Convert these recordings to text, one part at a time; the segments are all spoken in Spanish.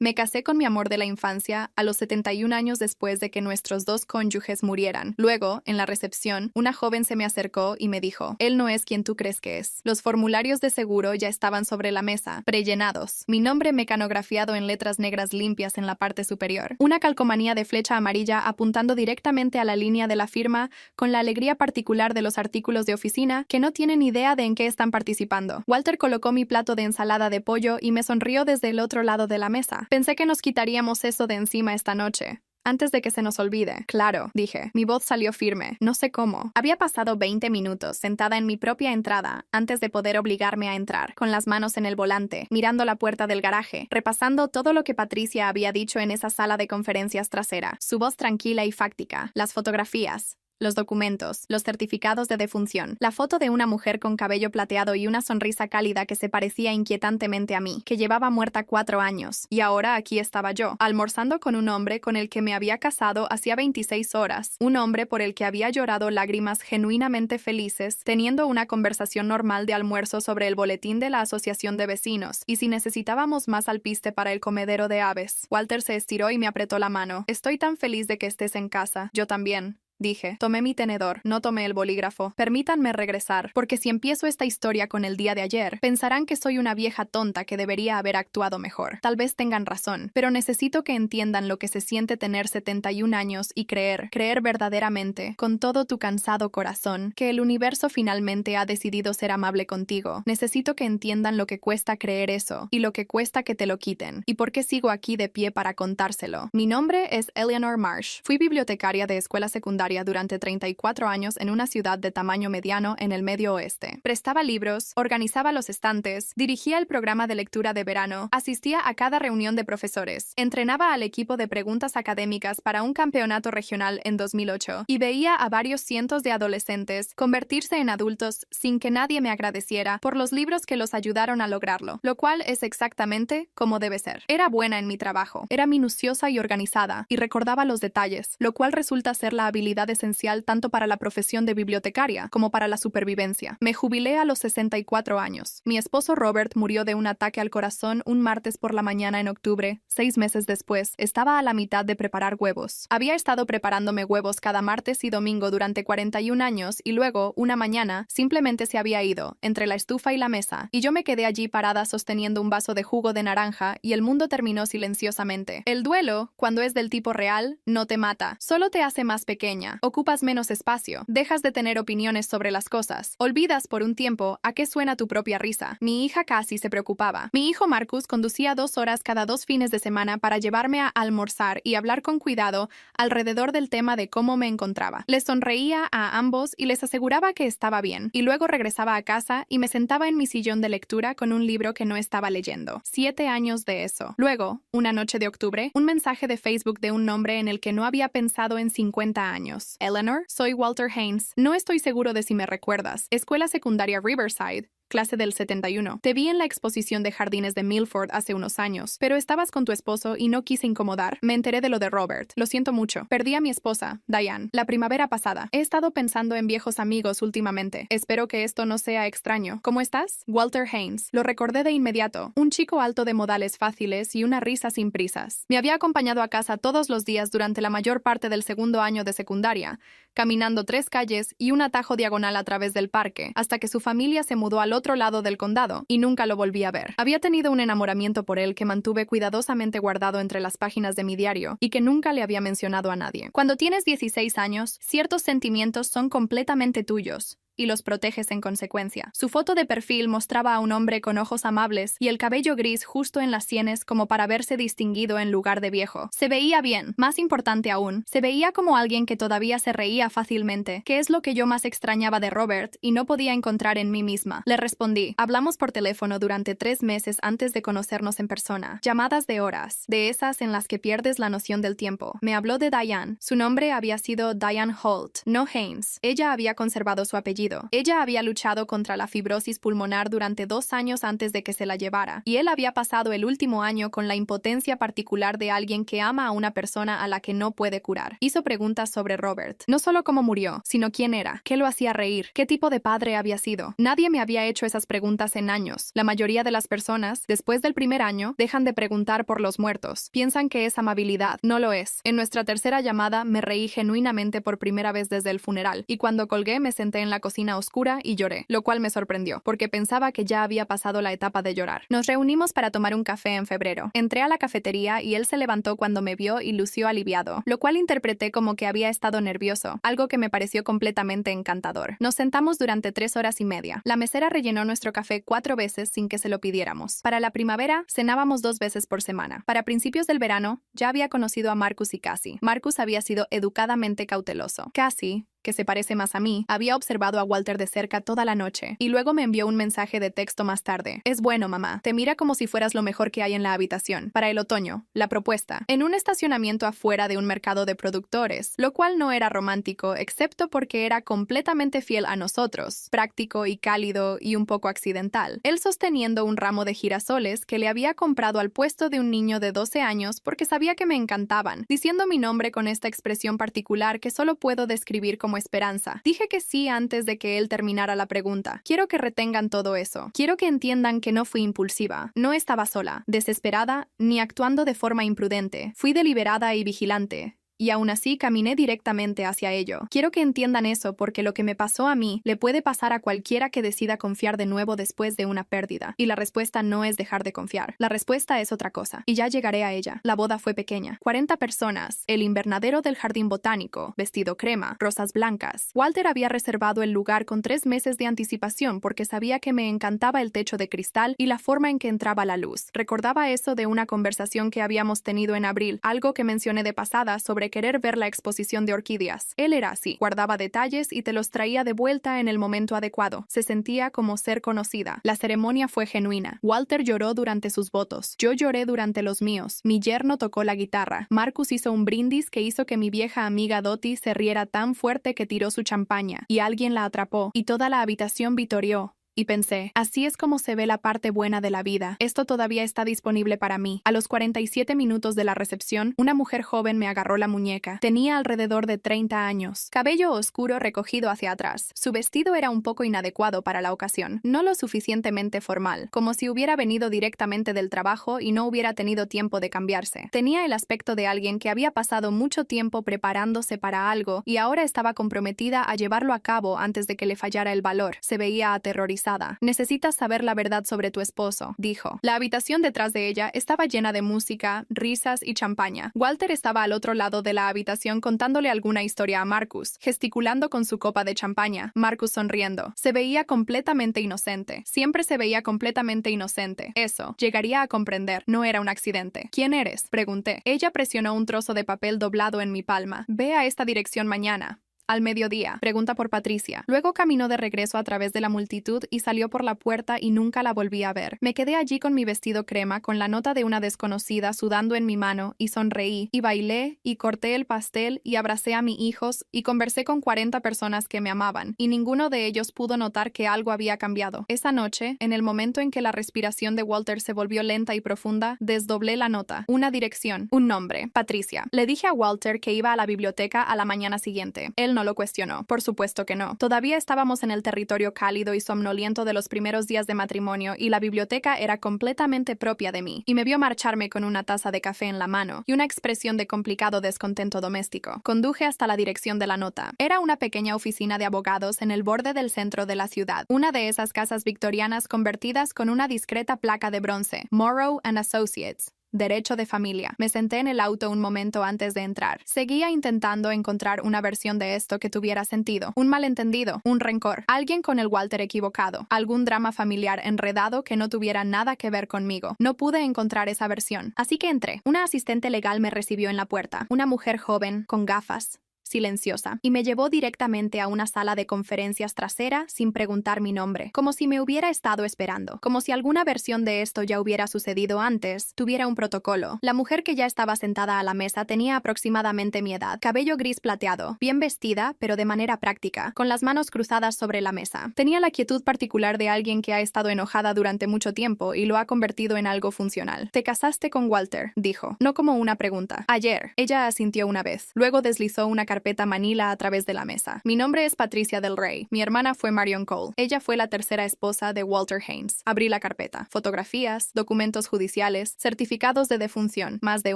Me casé con mi amor de la infancia a los 71 años después de que nuestros dos cónyuges murieran. Luego, en la recepción, una joven se me acercó y me dijo, él no es quien tú crees que es. Los formularios de seguro ya estaban sobre la mesa, prellenados. Mi nombre mecanografiado en letras negras limpias en la parte superior. Una calcomanía de flecha amarilla apuntando directamente a la línea de la firma con la alegría particular de los artículos de oficina que no tienen idea de en qué están participando. Walter colocó mi plato de ensalada de pollo y me sonrió desde el otro lado de la mesa. Pensé que nos quitaríamos eso de encima esta noche. Antes de que se nos olvide. Claro, dije. Mi voz salió firme. No sé cómo. Había pasado 20 minutos sentada en mi propia entrada antes de poder obligarme a entrar, con las manos en el volante, mirando la puerta del garaje, repasando todo lo que Patricia había dicho en esa sala de conferencias trasera. Su voz tranquila y fáctica. Las fotografías. Los documentos, los certificados de defunción, la foto de una mujer con cabello plateado y una sonrisa cálida que se parecía inquietantemente a mí, que llevaba muerta 4 años. Y ahora aquí estaba yo, almorzando con un hombre con el que me había casado hacía 26 horas, un hombre por el que había llorado lágrimas genuinamente felices, teniendo una conversación normal de almuerzo sobre el boletín de la asociación de vecinos, y si necesitábamos más alpiste para el comedero de aves. Walter se estiró y me apretó la mano. Estoy tan feliz de que estés en casa. Yo también. Dije, tomé mi tenedor, no tomé el bolígrafo. Permítanme regresar, porque si empiezo esta historia con el día de ayer, pensarán que soy una vieja tonta que debería haber actuado mejor. Tal vez tengan razón, pero necesito que entiendan lo que se siente tener 71 años y creer verdaderamente, con todo tu cansado corazón, que el universo finalmente ha decidido ser amable contigo. Necesito que entiendan lo que cuesta creer eso, y lo que cuesta que te lo quiten, y por qué sigo aquí de pie para contárselo. Mi nombre es Eleanor Marsh. Fui bibliotecaria de escuela secundaria durante 34 años en una ciudad de tamaño mediano en el Medio Oeste. Prestaba libros, organizaba los estantes, dirigía el programa de lectura de verano, asistía a cada reunión de profesores, entrenaba al equipo de preguntas académicas para un campeonato regional en 2008 y veía a varios cientos de adolescentes convertirse en adultos sin que nadie me agradeciera por los libros que los ayudaron a lograrlo, lo cual es exactamente como debe ser. Era buena en mi trabajo, era minuciosa y organizada y recordaba los detalles, lo cual resulta ser la habilidad esencial tanto para la profesión de bibliotecaria como para la supervivencia. Me jubilé a los 64 años. Mi esposo Robert murió de un ataque al corazón un martes por la mañana en octubre. 6 meses después, estaba a la mitad de preparar huevos. Había estado preparándome huevos cada martes y domingo durante 41 años y luego, una mañana, simplemente se había ido, entre la estufa y la mesa, y yo me quedé allí parada sosteniendo un vaso de jugo de naranja y el mundo terminó silenciosamente. El duelo, cuando es del tipo real, no te mata, solo te hace más pequeña. Ocupas menos espacio, dejas de tener opiniones sobre las cosas, olvidas por un tiempo a qué suena tu propia risa. Mi hija Cassie se preocupaba. Mi hijo Marcus conducía 2 horas cada 2 fines de semana para llevarme a almorzar y hablar con cuidado alrededor del tema de cómo me encontraba. Les sonreía a ambos y les aseguraba que estaba bien, y luego regresaba a casa y me sentaba en mi sillón de lectura con un libro que no estaba leyendo. 7 años de eso. Luego, una noche de octubre, un mensaje de Facebook de un nombre en el que no había pensado en 50 años. Eleanor, soy Walter Haynes. No estoy seguro de si me recuerdas. Escuela secundaria Riverside. Clase del 71. Te vi en la exposición de jardines de Milford hace unos años, pero estabas con tu esposo y no quise incomodar. Me enteré de lo de Robert. Lo siento mucho. Perdí a mi esposa, Diane, la primavera pasada. He estado pensando en viejos amigos últimamente. Espero que esto no sea extraño. ¿Cómo estás? Walter Haynes. Lo recordé de inmediato. Un chico alto de modales fáciles y una risa sin prisas. Me había acompañado a casa todos los días durante la mayor parte del segundo año de secundaria, caminando 3 calles y un atajo diagonal a través del parque, hasta que su familia se mudó al otro lado del condado, y nunca lo volví a ver. Había tenido un enamoramiento por él que mantuve cuidadosamente guardado entre las páginas de mi diario, y que nunca le había mencionado a nadie. Cuando tienes 16 años, ciertos sentimientos son completamente tuyos, y los proteges en consecuencia. Su foto de perfil mostraba a un hombre con ojos amables y el cabello gris justo en las sienes como para verse distinguido en lugar de viejo. Se veía bien, más importante aún, se veía como alguien que todavía se reía fácilmente, que es lo que yo más extrañaba de Robert y no podía encontrar en mí misma. Le respondí. Hablamos por teléfono durante 3 meses antes de conocernos en persona. Llamadas de horas, de esas en las que pierdes la noción del tiempo. Me habló de Diane. Su nombre había sido Diane Holt, no Haynes. Ella había conservado su apellido apellido. Ella había luchado contra la fibrosis pulmonar durante 2 años antes de que se la llevara, y él había pasado el último año con la impotencia particular de alguien que ama a una persona a la que no puede curar. Hizo preguntas sobre Robert, no solo cómo murió, sino quién era, qué lo hacía reír, qué tipo de padre había sido. Nadie me había hecho esas preguntas en años. La mayoría de las personas, después del primer año, dejan de preguntar por los muertos. Piensan que es amabilidad. No lo es. En nuestra tercera llamada me reí genuinamente por primera vez desde el funeral, y cuando colgué me senté en la cocina oscura y lloré, lo cual me sorprendió, porque pensaba que ya había pasado la etapa de llorar. Nos reunimos para tomar un café en febrero. Entré a la cafetería y él se levantó cuando me vio y lució aliviado, lo cual interpreté como que había estado nervioso, algo que me pareció completamente encantador. Nos sentamos durante 3 horas y media. La mesera rellenó nuestro café 4 veces sin que se lo pidiéramos. Para la primavera, cenábamos 2 veces por semana. Para principios del verano, ya había conocido a Marcus y Cassie. Marcus había sido educadamente cauteloso. Cassie, que se parece más a mí, había observado a Walter de cerca toda la noche, y luego me envió un mensaje de texto más tarde. Es bueno, mamá. Te mira como si fueras lo mejor que hay en la habitación. Para el otoño, la propuesta. En un estacionamiento afuera de un mercado de productores, lo cual no era romántico, excepto porque era completamente fiel a nosotros, práctico y cálido y un poco accidental. Él sosteniendo un ramo de girasoles que le había comprado al puesto de un niño de 12 años porque sabía que me encantaban, diciendo mi nombre con esta expresión particular que solo puedo describir como esperanza. Dije que sí antes de que él terminara la pregunta. Quiero que retengan todo eso. Quiero que entiendan que no fui impulsiva. No estaba sola, desesperada, ni actuando de forma imprudente. Fui deliberada y vigilante. Y aún así caminé directamente hacia ello. Quiero que entiendan eso porque lo que me pasó a mí le puede pasar a cualquiera que decida confiar de nuevo después de una pérdida. Y la respuesta no es dejar de confiar. La respuesta es otra cosa. Y ya llegaré a ella. La boda fue pequeña. 40 personas. El invernadero del jardín botánico. Vestido crema. Rosas blancas. Walter había reservado el lugar con 3 meses de anticipación porque sabía que me encantaba el techo de cristal y la forma en que entraba la luz. Recordaba eso de una conversación que habíamos tenido en abril, algo que mencioné de pasada sobre querer ver la exposición de orquídeas. Él era así, guardaba detalles y te los traía de vuelta en el momento adecuado. Se sentía como ser conocida. La ceremonia fue genuina. Walter lloró durante sus votos. Yo lloré durante los míos. Mi yerno tocó la guitarra. Marcus hizo un brindis que hizo que mi vieja amiga Dottie se riera tan fuerte que tiró su champaña, y alguien la atrapó, y toda la habitación vitoreó. Y pensé, así es como se ve la parte buena de la vida. Esto todavía está disponible para mí. A los 47 minutos de la recepción, una mujer joven me agarró la muñeca. Tenía alrededor de 30 años. Cabello oscuro recogido hacia atrás. Su vestido era un poco inadecuado para la ocasión. No lo suficientemente formal, como si hubiera venido directamente del trabajo y no hubiera tenido tiempo de cambiarse. Tenía el aspecto de alguien que había pasado mucho tiempo preparándose para algo y ahora estaba comprometida a llevarlo a cabo antes de que le fallara el valor. Se veía aterrorizada. Necesitas saber la verdad sobre tu esposo, dijo. La habitación detrás de ella estaba llena de música, risas y champaña. Walter estaba al otro lado de la habitación contándole alguna historia a Marcus, gesticulando con su copa de champaña. Marcus sonriendo. Se veía completamente inocente. Siempre se veía completamente inocente. Eso, llegaría a comprender, no era un accidente. ¿Quién eres?, pregunté. Ella presionó un trozo de papel doblado en mi palma. Ve a esta dirección mañana. Al mediodía, pregunta por Patricia. Luego caminó de regreso a través de la multitud y salió por la puerta y nunca la volví a ver. Me quedé allí con mi vestido crema, con la nota de una desconocida sudando en mi mano, y sonreí, y bailé, y corté el pastel, y abracé a mis hijos, y conversé con 40 personas que me amaban, y ninguno de ellos pudo notar que algo había cambiado. Esa noche, en el momento en que la respiración de Walter se volvió lenta y profunda, desdoblé la nota. Una dirección, un nombre, Patricia. Le dije a Walter que iba a la biblioteca a la mañana siguiente. Él no lo cuestionó. Por supuesto que no. Todavía estábamos en el territorio cálido y somnoliento de los primeros días de matrimonio y la biblioteca era completamente propia de mí. Y me vio marcharme con una taza de café en la mano y una expresión de complicado descontento doméstico. Conduje hasta la dirección de la nota. Era una pequeña oficina de abogados en el borde del centro de la ciudad. Una de esas casas victorianas convertidas con una discreta placa de bronce. Morrow and Associates. Derecho de familia. Me senté en el auto un momento antes de entrar. Seguía intentando encontrar una versión de esto que tuviera sentido. Un malentendido, un rencor, alguien con el Walter equivocado, algún drama familiar enredado que no tuviera nada que ver conmigo. No pude encontrar esa versión. Así que entré. Una asistente legal me recibió en la puerta. Una mujer joven, con gafas. silenciosa, y me llevó directamente a una sala de conferencias trasera sin preguntar mi nombre, como si me hubiera estado esperando, como si alguna versión de esto ya hubiera sucedido antes, tuviera un protocolo. La mujer que ya estaba sentada a la mesa tenía aproximadamente mi edad, cabello gris plateado, bien vestida, pero de manera práctica, con las manos cruzadas sobre la mesa. Tenía la quietud particular de alguien que ha estado enojada durante mucho tiempo y lo ha convertido en algo funcional. «Te casaste con Walter», dijo, no como una pregunta. «Ayer». Ella asintió una vez. Luego deslizó una carpeta manila a través de la mesa. «Mi nombre es Patricia Del Rey. Mi hermana fue Marion Cole. Ella fue la tercera esposa de Walter Haynes». Abrí la carpeta. Fotografías, documentos judiciales, certificados de defunción, más de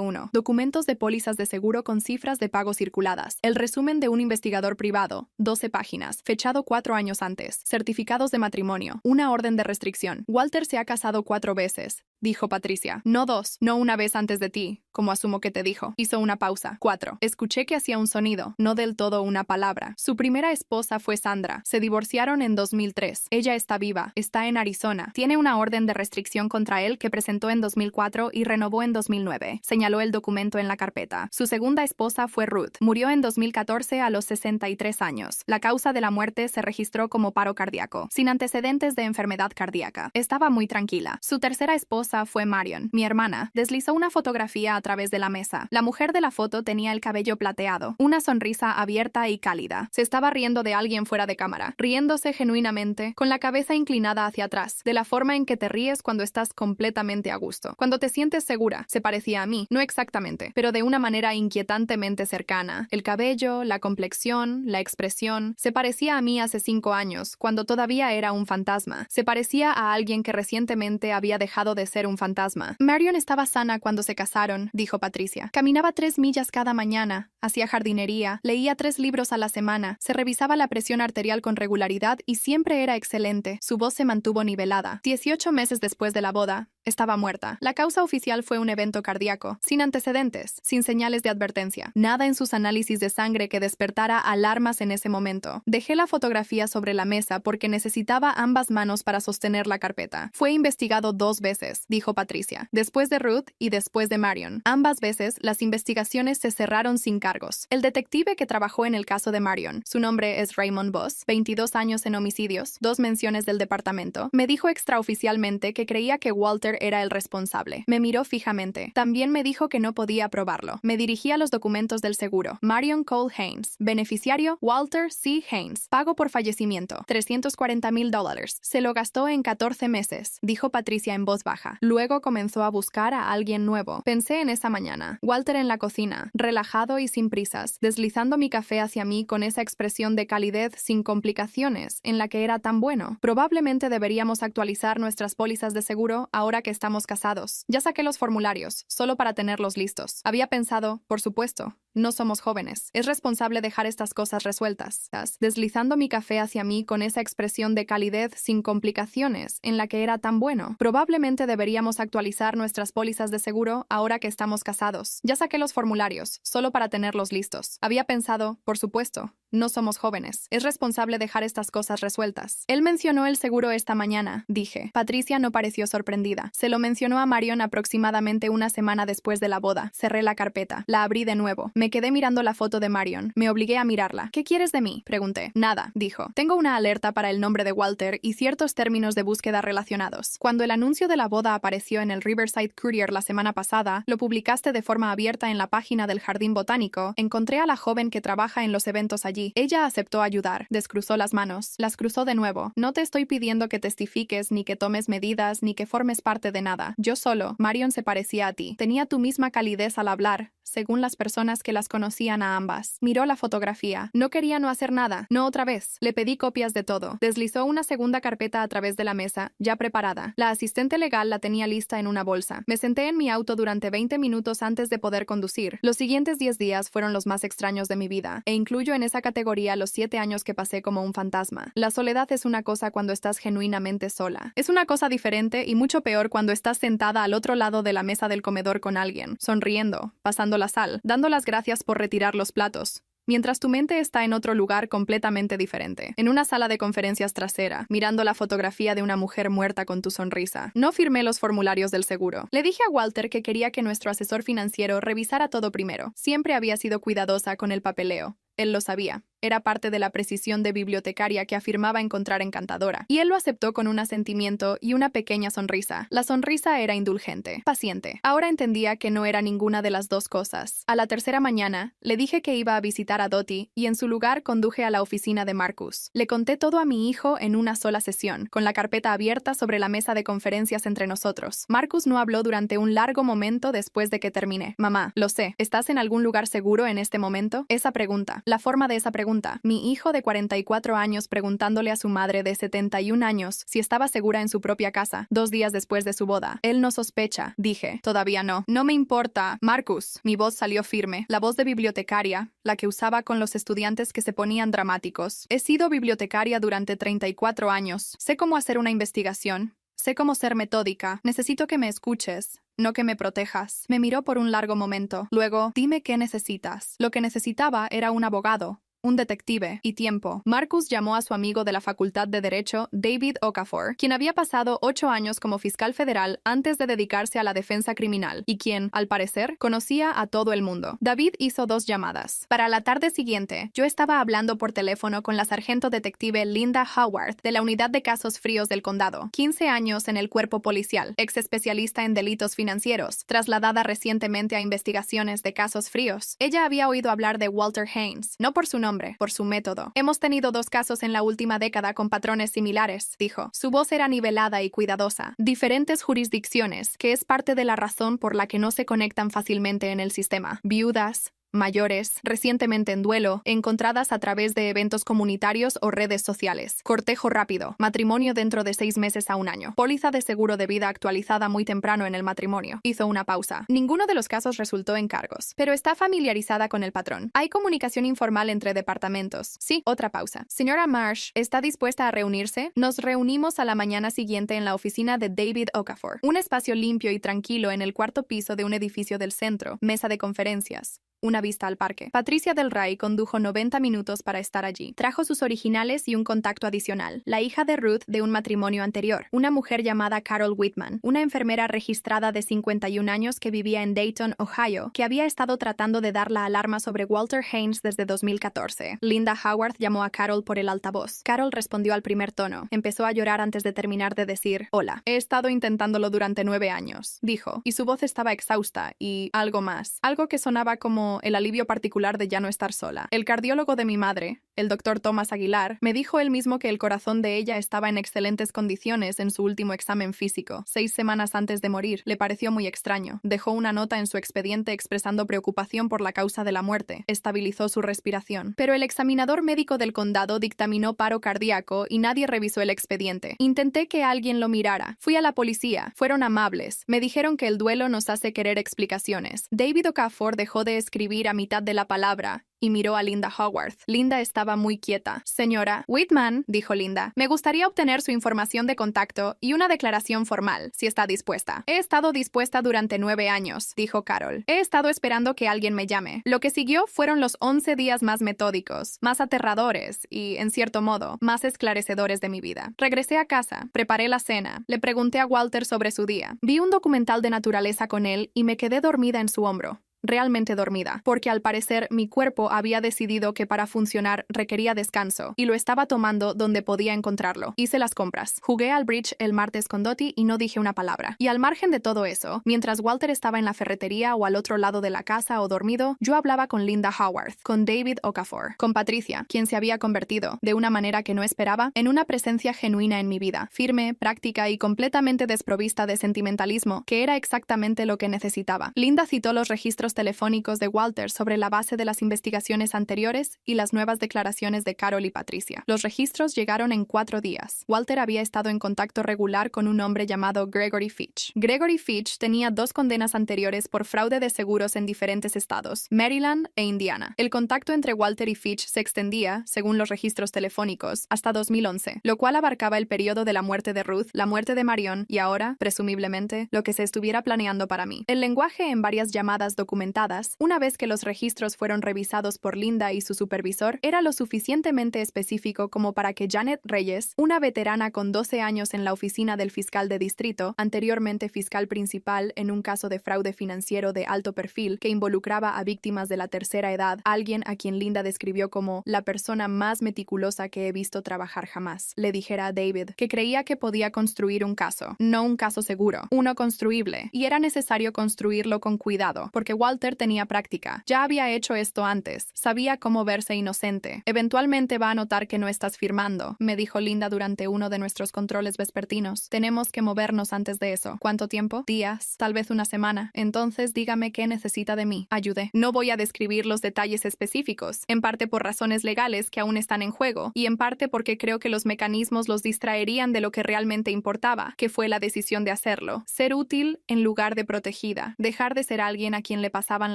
uno, documentos de pólizas de seguro con cifras de pago circuladas, el resumen de un investigador privado, 12 páginas, fechado 4 años antes, certificados de matrimonio, una orden de restricción. «Walter se ha casado 4 veces», dijo Patricia. «No 2, no una vez antes de ti, como asumo que te dijo». Hizo una pausa. 4. Escuché que hacía un sonido, no del todo una palabra. «Su primera esposa fue Sandra. Se divorciaron en 2003. Ella está viva. Está en Arizona. Tiene una orden de restricción contra él que presentó en 2004 y renovó en 2009. Señaló el documento en la carpeta. Su segunda esposa fue Ruth. Murió en 2014 a los 63 años. La causa de la muerte se registró como paro cardíaco, sin antecedentes de enfermedad cardíaca. Estaba muy tranquila. Su tercera esposa fue Marion, mi hermana. Deslizó una fotografía a través de la mesa. La mujer de la foto tenía el cabello plateado, una sonrisa abierta y cálida. Se estaba riendo de alguien fuera de cámara, riéndose genuinamente, con la cabeza inclinada hacia atrás, de la forma en que te ríes cuando estás completamente a gusto. Cuando te sientes segura, se parecía a mí, no exactamente, pero de una manera inquietantemente cercana. El cabello, la complexión, la expresión, se parecía a mí hace 5 años, cuando todavía era un fantasma. Se parecía a alguien que recientemente había dejado de ser un fantasma. «Marion estaba sana cuando se casaron», dijo Patricia. «Caminaba 3 millas cada mañana, hacía jardinería, leía 3 libros a la semana, se revisaba la presión arterial con regularidad y siempre era excelente. Su voz se mantuvo nivelada. 18 meses después de la boda, estaba muerta. La causa oficial fue un evento cardíaco, sin antecedentes, sin señales de advertencia. Nada en sus análisis de sangre que despertara alarmas en ese momento. Dejé la fotografía sobre la mesa porque necesitaba ambas manos para sostener la carpeta. Fue investigado 2 veces», dijo Patricia, «después de Ruth y después de Marion. Ambas veces, las investigaciones se cerraron sin cargos. El detective que trabajó en el caso de Marion, su nombre es Raymond Voss, 22 años en homicidios, 2 menciones del departamento, me dijo extraoficialmente que creía que Walter era el responsable. Me miró fijamente. También me dijo que no podía probarlo. Me dirigí a los documentos del seguro. Marion Cole Haynes. Beneficiario, Walter C. Haynes. Pago por fallecimiento, $340,000. Se lo gastó en 14 meses», dijo Patricia en voz baja. Luego comenzó a buscar a alguien nuevo. Pensé en esa mañana. Walter en la cocina, relajado y sin prisas, deslizando mi café hacia mí con esa expresión de calidez sin complicaciones, en la que era tan bueno. «Probablemente deberíamos actualizar nuestras pólizas de seguro ahora que estamos casados. Ya saqué los formularios, solo para tenerlos listos. Había pensado, por supuesto, no somos jóvenes. Es responsable dejar estas cosas resueltas». Deslizando mi café hacia mí con esa expresión de calidez sin complicaciones, en la que era tan bueno. «Probablemente deberíamos actualizar nuestras pólizas de seguro ahora que estamos casados. Ya saqué los formularios, solo para tenerlos listos. Había pensado, por supuesto, no somos jóvenes. Es responsable dejar estas cosas resueltas». «Él mencionó el seguro esta mañana», dije. Patricia no pareció sorprendida. «Se lo mencionó a Marion aproximadamente una semana después de la boda». Cerré la carpeta. La abrí de nuevo. Me quedé mirando la foto de Marion. Me obligué a mirarla. «¿Qué quieres de mí?», pregunté. «Nada», dijo. «Tengo una alerta para el nombre de Walter y ciertos términos de búsqueda relacionados. Cuando el anuncio de la boda apareció en el Riverside Courier la semana pasada, lo publicaste de forma abierta en la página del Jardín Botánico. Encontré a la joven que trabaja en los eventos allí. Ella aceptó ayudar». Descruzó las manos. Las cruzó de nuevo. «No te estoy pidiendo que testifiques, ni que tomes medidas, ni que formes parte de nada. Yo solo». Marion se parecía a ti. Tenía tu misma calidez al hablar, según las personas que las conocían a ambas. Miró la fotografía. No quería no hacer nada. No otra vez. Le pedí copias de todo. Deslizó una segunda carpeta a través de la mesa, ya preparada. La asistente legal la tenía lista en una bolsa. Me senté en mi auto durante 20 minutos antes de poder conducir. Los siguientes 10 días fueron los más extraños de mi vida, e incluyo en esa categoría los 7 años que pasé como un fantasma. La soledad es una cosa cuando estás genuinamente sola. Es una cosa diferente y mucho peor cuando estás sentada al otro lado de la mesa del comedor con alguien, sonriendo, pasando la sal, dando las gracias por retirar los platos, mientras tu mente está en otro lugar completamente diferente, en una sala de conferencias trasera, mirando la fotografía de una mujer muerta con tu sonrisa. No firmé los formularios del seguro. Le dije a Walter que quería que nuestro asesor financiero revisara todo primero. Siempre había sido cuidadosa con el papeleo. Él lo sabía. Era parte de la precisión de bibliotecaria que afirmaba encontrar encantadora. Y él lo aceptó con un asentimiento y una pequeña sonrisa. La sonrisa era indulgente, paciente. Ahora entendía que no era ninguna de las dos cosas. A la tercera mañana, le dije que iba a visitar a Dottie y en su lugar conduje a la oficina de Marcus. Le conté todo a mi hijo en una sola sesión, con la carpeta abierta sobre la mesa de conferencias entre nosotros. Marcus no habló durante un largo momento después de que terminé. Mamá, lo sé, ¿estás en algún lugar seguro en este momento? Esa pregunta, la forma de esa pregunta. Mi hijo de 44 años preguntándole a su madre de 71 años si estaba segura en su propia casa, 2 días después de su boda. Él no sospecha. Dije, todavía no. No me importa. Marcus. Mi voz salió firme. La voz de bibliotecaria, la que usaba con los estudiantes que se ponían dramáticos. He sido bibliotecaria durante 34 años. Sé cómo hacer una investigación. Sé cómo ser metódica. Necesito que me escuches. No que me protejas. Me miró por un largo momento. Luego, dime qué necesitas. Lo que necesitaba era un abogado. Un detective y tiempo. Marcus llamó a su amigo de la Facultad de Derecho, David Okafor, quien había pasado 8 años como fiscal federal antes de dedicarse a la defensa criminal y quien, al parecer, conocía a todo el mundo. David hizo 2 llamadas. Para la tarde siguiente, yo estaba hablando por teléfono con la sargento detective Linda Howard de la Unidad de Casos Fríos del Condado, 15 años en el cuerpo policial, ex especialista en delitos financieros, trasladada recientemente a investigaciones de casos fríos. Ella había oído hablar de Walter Haynes, no por su nombre, por su método. Hemos tenido 2 casos en la última década con patrones similares, dijo. Su voz era nivelada y cuidadosa. Diferentes jurisdicciones, que es parte de la razón por la que no se conectan fácilmente en el sistema. Viudas, mayores, recientemente en duelo, encontradas a través de eventos comunitarios o redes sociales. Cortejo rápido. Matrimonio dentro de 6 meses a 1 año. Póliza de seguro de vida actualizada muy temprano en el matrimonio. Hizo una pausa. Ninguno de los casos resultó en cargos, pero está familiarizada con el patrón. Hay comunicación informal entre departamentos. Sí, otra pausa. Señora Marsh, ¿está dispuesta a reunirse? Nos reunimos a la mañana siguiente en la oficina de David Okafor. Un espacio limpio y tranquilo en el 4º piso de un edificio del centro. Mesa de conferencias. Una vista al parque. Patricia Del Rey condujo 90 minutos para estar allí. Trajo sus originales y un contacto adicional. La hija de Ruth de un matrimonio anterior. Una mujer llamada Carol Whitman. Una enfermera registrada de 51 años que vivía en Dayton, Ohio, que había estado tratando de dar la alarma sobre Walter Haynes desde 2014. Linda Howard llamó a Carol por el altavoz. Carol respondió al primer tono. Empezó a llorar antes de terminar de decir, hola. He estado intentándolo durante 9 años, dijo, y su voz estaba exhausta y algo más. Algo que sonaba como el alivio particular de ya no estar sola. El cardiólogo de mi madre, el doctor Thomas Aguilar, me dijo él mismo que el corazón de ella estaba en excelentes condiciones en su último examen físico. 6 semanas antes de morir. Le pareció muy extraño. Dejó una nota en su expediente expresando preocupación por la causa de la muerte. Estabilizó su respiración. Pero el examinador médico del condado dictaminó paro cardíaco y nadie revisó el expediente. Intenté que alguien lo mirara. Fui a la policía. Fueron amables. Me dijeron que el duelo nos hace querer explicaciones. David Okafor dejó de escribir a mitad de la palabra y miró a Linda Howard. Linda estaba muy quieta. Señora Whitman, dijo Linda, me gustaría obtener su información de contacto y una declaración formal, si está dispuesta. He estado dispuesta durante 9 años, dijo Carol. He estado esperando que alguien me llame. Lo que siguió fueron los 11 días más metódicos, más aterradores y, en cierto modo, más esclarecedores de mi vida. Regresé a casa, preparé la cena, le pregunté a Walter sobre su día. Vi un documental de naturaleza con él y me quedé dormida en su hombro. Realmente dormida, porque al parecer mi cuerpo había decidido que para funcionar requería descanso, y lo estaba tomando donde podía encontrarlo. Hice las compras. Jugué al bridge el martes con Dottie y no dije una palabra. Y al margen de todo eso, mientras Walter estaba en la ferretería o al otro lado de la casa o dormido, yo hablaba con Linda Howard, con David Okafor, con Patricia, quien se había convertido, de una manera que no esperaba, en una presencia genuina en mi vida, firme, práctica y completamente desprovista de sentimentalismo, que era exactamente lo que necesitaba. Linda citó los registros telefónicos de Walter sobre la base de las investigaciones anteriores y las nuevas declaraciones de Carol y Patricia. Los registros llegaron en 4 días. Walter había estado en contacto regular con un hombre llamado Gregory Fitch. Gregory Fitch tenía 2 condenas anteriores por fraude de seguros en diferentes estados, Maryland e Indiana. El contacto entre Walter y Fitch se extendía, según los registros telefónicos, hasta 2011, lo cual abarcaba el periodo de la muerte de Ruth, la muerte de Marion y ahora, presumiblemente, lo que se estuviera planeando para mí. El lenguaje en varias llamadas documentadas documentadas, una vez que los registros fueron revisados por Linda y su supervisor, era lo suficientemente específico como para que Janet Reyes, una veterana con 12 años en la oficina del fiscal de distrito, anteriormente fiscal principal en un caso de fraude financiero de alto perfil que involucraba a víctimas de la tercera edad, alguien a quien Linda describió como la persona más meticulosa que he visto trabajar jamás, le dijera a David que creía que podía construir un caso, no un caso seguro, uno construible, y era necesario construirlo con cuidado, porque Walter tenía práctica, ya había hecho esto antes, sabía cómo verse inocente. Eventualmente va a notar que no estás firmando, me dijo Linda durante uno de nuestros controles vespertinos. Tenemos que movernos antes de eso. ¿Cuánto tiempo? Días, tal vez una semana. Entonces dígame qué necesita de mí. Ayude. No voy a describir los detalles específicos, en parte por razones legales que aún están en juego, y en parte porque creo que los mecanismos los distraerían de lo que realmente importaba, que fue la decisión de hacerlo. Ser útil en lugar de protegida. Dejar de ser alguien a quien le pasaban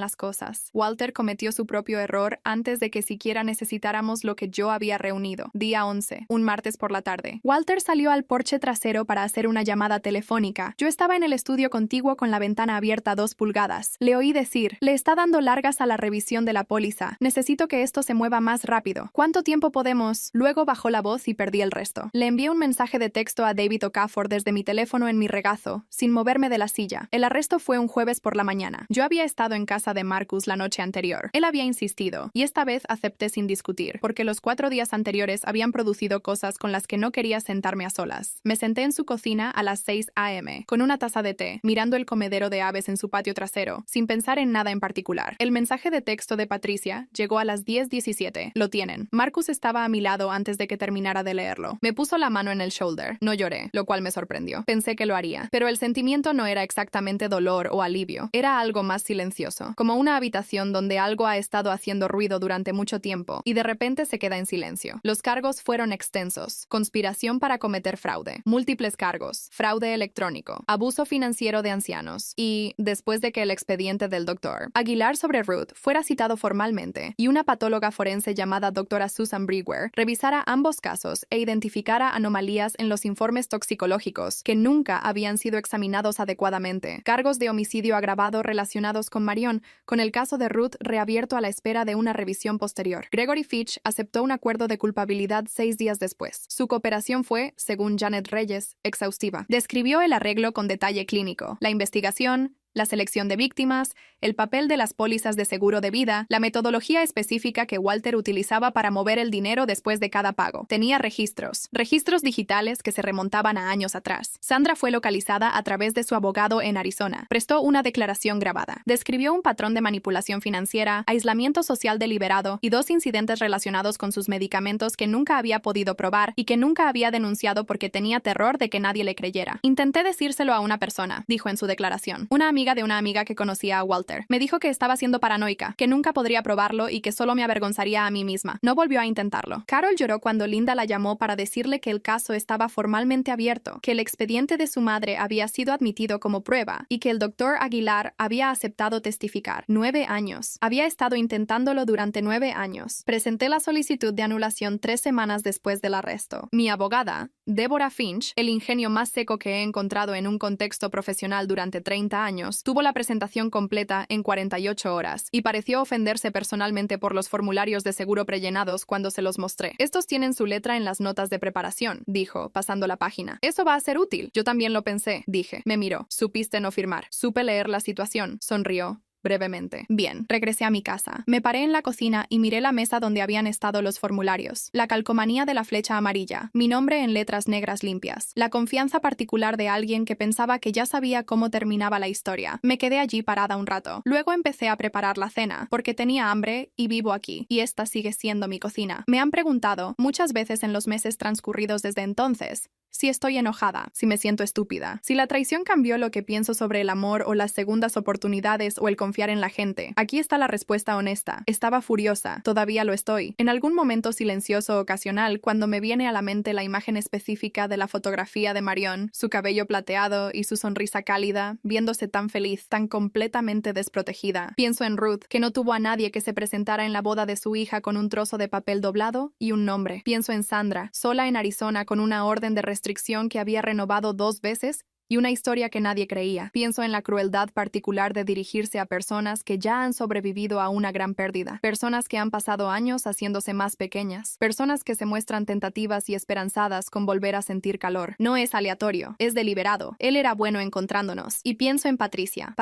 las cosas. Walter cometió su propio error antes de que siquiera necesitáramos lo que yo había reunido. Día 11, un martes por la tarde. Walter salió al porche trasero para hacer una llamada telefónica. Yo estaba en el estudio contiguo con la ventana abierta a 2 pulgadas. Le oí decir, le está dando largas a la revisión de la póliza. Necesito que esto se mueva más rápido. ¿Cuánto tiempo podemos? Luego bajó la voz y perdí el resto. Le envié un mensaje de texto a David Okafor desde mi teléfono en mi regazo, sin moverme de la silla. El arresto fue un jueves por la mañana. Yo había estado en casa de Marcus la noche anterior. Él había insistido, y esta vez acepté sin discutir, porque los 4 días anteriores habían producido cosas con las que no quería sentarme a solas. Me senté en su cocina a las 6 a.m., con una taza de té, mirando el comedero de aves en su patio trasero, sin pensar en nada en particular. El mensaje de texto de Patricia llegó a las 10:17. Lo tienen. Marcus estaba a mi lado antes de que terminara de leerlo. Me puso la mano en el shoulder. No lloré, lo cual me sorprendió. Pensé que lo haría, pero el sentimiento no era exactamente dolor o alivio. Era algo más silencioso, como una habitación donde algo ha estado haciendo ruido durante mucho tiempo y de repente se queda en silencio. Los cargos fueron extensos. Conspiración para cometer fraude, múltiples cargos, fraude electrónico, abuso financiero de ancianos y, después de que el expediente del Dr. Aguilar sobre Ruth fuera citado formalmente y una patóloga forense llamada Dra. Susan Brewer revisara ambos casos e identificara anomalías en los informes toxicológicos que nunca habían sido examinados adecuadamente, cargos de homicidio agravado relacionados con Marion, con el caso de Ruth reabierto a la espera de una revisión posterior. Gregory Fitch aceptó un acuerdo de culpabilidad 6 días después. Su cooperación fue, según Janet Reyes, exhaustiva. Describió el arreglo con detalle clínico, la investigación, la selección de víctimas, el papel de las pólizas de seguro de vida, la metodología específica que Walter utilizaba para mover el dinero después de cada pago. Tenía registros digitales que se remontaban a años atrás. Sandra fue localizada a través de su abogado en Arizona. Prestó una declaración grabada. Describió un patrón de manipulación financiera, aislamiento social deliberado y 2 incidentes relacionados con sus medicamentos que nunca había podido probar y que nunca había denunciado porque tenía terror de que nadie le creyera. Intenté decírselo a una persona, dijo en su declaración. Una amiga de una amiga que conocía a Walter. Me dijo que estaba siendo paranoica, que nunca podría probarlo y que solo me avergonzaría a mí misma. No volvió a intentarlo. Carol lloró cuando Linda la llamó para decirle que el caso estaba formalmente abierto, que el expediente de su madre había sido admitido como prueba y que el Dr. Aguilar había aceptado testificar. 9 años. Había estado intentándolo durante 9 años. Presenté la solicitud de anulación 3 semanas después del arresto. Mi abogada, Deborah Finch, el ingenio más seco que he encontrado en un contexto profesional durante 30 años, tuvo la presentación completa en 48 horas y pareció ofenderse personalmente por los formularios de seguro prellenados cuando se los mostré. Estos tienen su letra en las notas de preparación, dijo, pasando la página. Eso va a ser útil. Yo también lo pensé, dije. Me miró. Supiste no firmar. Supe leer la situación. Sonrió. Brevemente. Bien, regresé a mi casa. Me paré en la cocina y miré la mesa donde habían estado los formularios. La calcomanía de la flecha amarilla, mi nombre en letras negras limpias, la confianza particular de alguien que pensaba que ya sabía cómo terminaba la historia. Me quedé allí parada un rato. Luego empecé a preparar la cena, porque tenía hambre y vivo aquí, y esta sigue siendo mi cocina. Me han preguntado, muchas veces en los meses transcurridos desde entonces, si estoy enojada, si me siento estúpida, si la traición cambió lo que pienso sobre el amor o las segundas oportunidades o el confiar en la gente. Aquí está la respuesta honesta. Estaba furiosa, todavía lo estoy. En algún momento silencioso ocasional, cuando me viene a la mente la imagen específica de la fotografía de Marion, su cabello plateado y su sonrisa cálida, viéndose tan feliz, tan completamente desprotegida. Pienso en Ruth, que no tuvo a nadie que se presentara en la boda de su hija con un trozo de papel doblado y un nombre. Pienso en Sandra, sola en Arizona con una orden de restricción que había renovado 2 veces y una historia que nadie creía. Pienso en la crueldad particular de dirigirse a personas que ya han sobrevivido a una gran pérdida, personas que han pasado años haciéndose más pequeñas, personas que se muestran tentativas y esperanzadas con volver a sentir calor. No es aleatorio, es deliberado. Él era bueno encontrándonos. Y pienso en Patricia,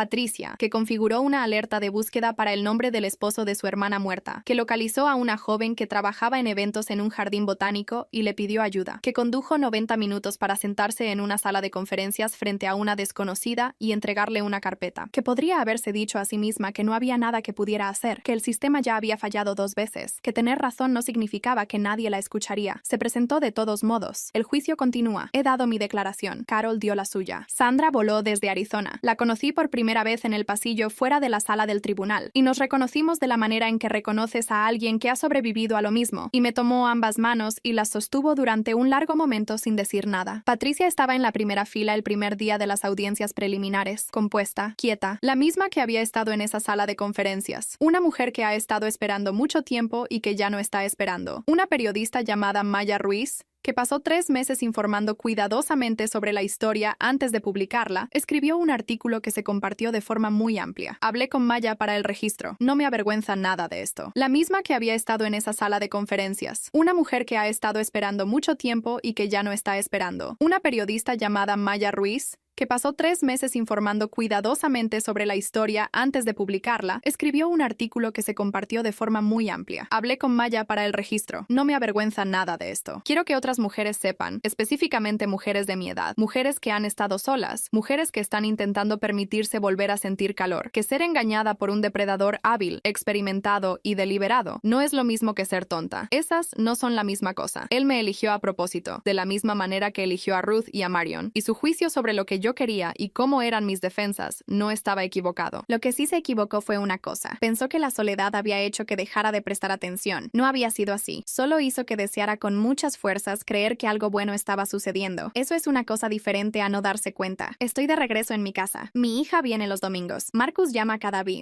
que configuró una alerta de búsqueda para el nombre del esposo de su hermana muerta, que localizó a una joven que trabajaba en eventos en un jardín botánico y le pidió ayuda, que condujo 90 minutos para sentarse en una sala de conferencias frente a una desconocida y entregarle una carpeta, que podría haberse dicho a sí misma que no había nada que pudiera hacer, que el sistema ya había fallado 2 veces, que tener razón no significaba que nadie la escucharía. Se presentó de todos modos. El juicio continúa. He dado mi declaración. Carol dio la suya. Sandra voló desde Arizona. La conocí por primera vez en el pasillo fuera de la sala del tribunal, y nos reconocimos de la manera en que reconoces a alguien que ha sobrevivido a lo mismo, y me tomó ambas manos y las sostuvo durante un largo momento sin decir nada. Patricia estaba en la primera fila el primer día de las audiencias preliminares, compuesta, quieta, la misma que había estado en esa sala de conferencias. Una mujer que ha estado esperando mucho tiempo y que ya no está esperando. Una periodista llamada Maya Ruiz, que pasó 3 meses informando cuidadosamente sobre la historia antes de publicarla, escribió un artículo que se compartió de forma muy amplia. Hablé con Maya para el registro. No me avergüenza nada de esto. La misma que había estado en esa sala de conferencias. Una mujer que ha estado esperando mucho tiempo y que ya no está esperando. Una periodista llamada Maya Ruiz, que pasó 3 meses informando cuidadosamente sobre la historia antes de publicarla, escribió un artículo que se compartió de forma muy amplia. Hablé con Maya para el registro. No me avergüenza nada de esto. Quiero que otras mujeres sepan, específicamente mujeres de mi edad, mujeres que han estado solas, mujeres que están intentando permitirse volver a sentir calor, que ser engañada por un depredador hábil, experimentado y deliberado no es lo mismo que ser tonta. Esas no son la misma cosa. Él me eligió a propósito, de la misma manera que eligió a Ruth y a Marion, y su juicio sobre lo que yo quería y cómo eran mis defensas no estaba equivocado. Lo que sí se equivocó fue una cosa. Pensó que la soledad había hecho que dejara de prestar atención. No había sido así. Solo hizo que deseara con muchas fuerzas creer que algo bueno estaba sucediendo. Eso es una cosa diferente a no darse cuenta. Estoy de regreso en mi casa. Mi hija viene los domingos. Marcus llama cada día.